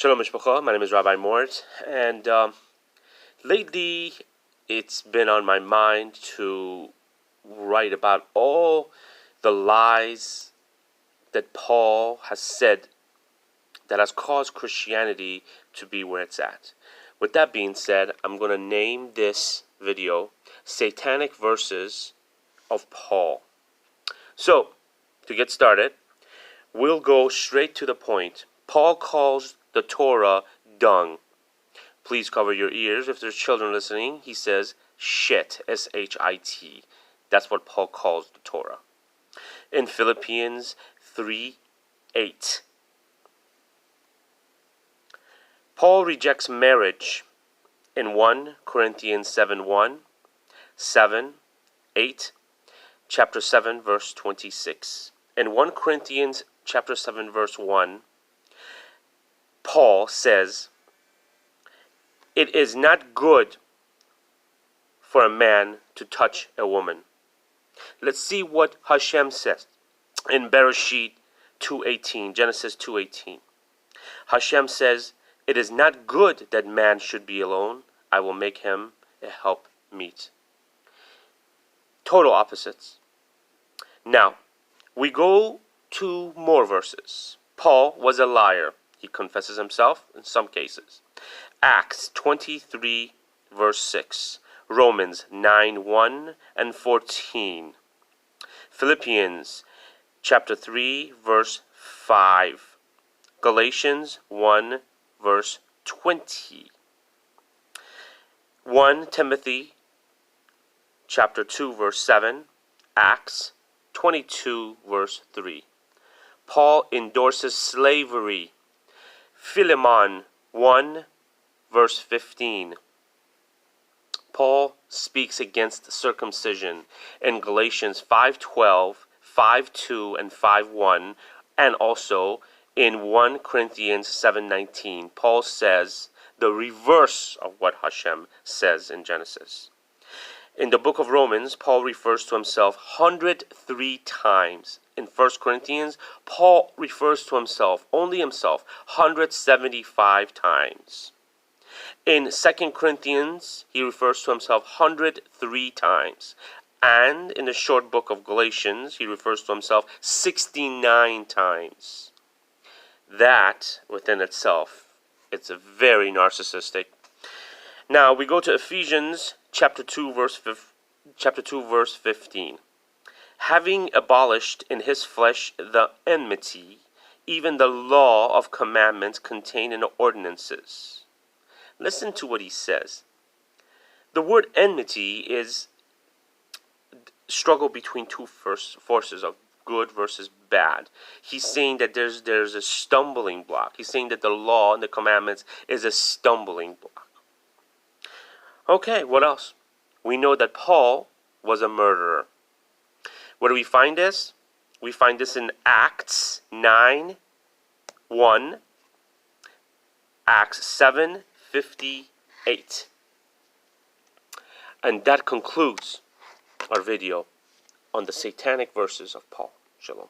Shalom Mishpacha, my name is Rabbi Mort, and lately it's been on my mind to write about all the lies that Paul has said that has caused Christianity to be where it's at. With that being said, I'm going to name this video Satanic Verses of Paul. So, to get started, we'll go straight to the point. Paul calls the Torah dung. Please cover your ears. If there's children listening, he says shit, S-H-I-T. That's what Paul calls the Torah. In Philippians 3:8. Paul rejects marriage in 1 Corinthians 7:1, 7, 8, chapter 7, verse 26. In 1 Corinthians chapter 7, verse 1, Paul says, "It is not good for a man to touch a woman." Let's see what HaShem says in Bereshit 2:18, Genesis 2:18. HaShem says, "It is not good that man should be alone. I will make him a helpmeet." Total opposites. Now, we go to more verses. Paul was a liar. He confesses himself in some cases. Acts 23, verse 6. Romans 9:1 and 14. Philippians chapter 3, verse 5. Galatians 1, verse 20. 1 Timothy chapter 2, verse 7. Acts 22, verse 3. Paul endorses slavery. Philemon 1, verse 15. Paul speaks against circumcision in Galatians 5:12, 5:2, and 5:1, and also in 1 Corinthians 7:19. Paul says the reverse of what HaShem says in Genesis. In the book of Romans, Paul refers to himself 103 times. In 1 Corinthians, Paul refers to himself, only himself, 175 times. In 2 Corinthians, he refers to himself 103 times. And in the short book of Galatians, he refers to himself 69 times. That, within itself, it's a very narcissistic. Now, we go to Ephesians chapter 2, verse 15. Having abolished in his flesh the enmity, even the law of commandments contained in the ordinances. Listen to what he says. The word enmity is struggle between two forces of good versus bad. He's saying that there's a stumbling block. He's saying that the law and the commandments is a stumbling block. Okay, what else? We know that Paul was a murderer. Where do we find this? We find this in Acts 9:1, Acts 7:58. And that concludes our video on the Satanic verses of Paul. Shalom.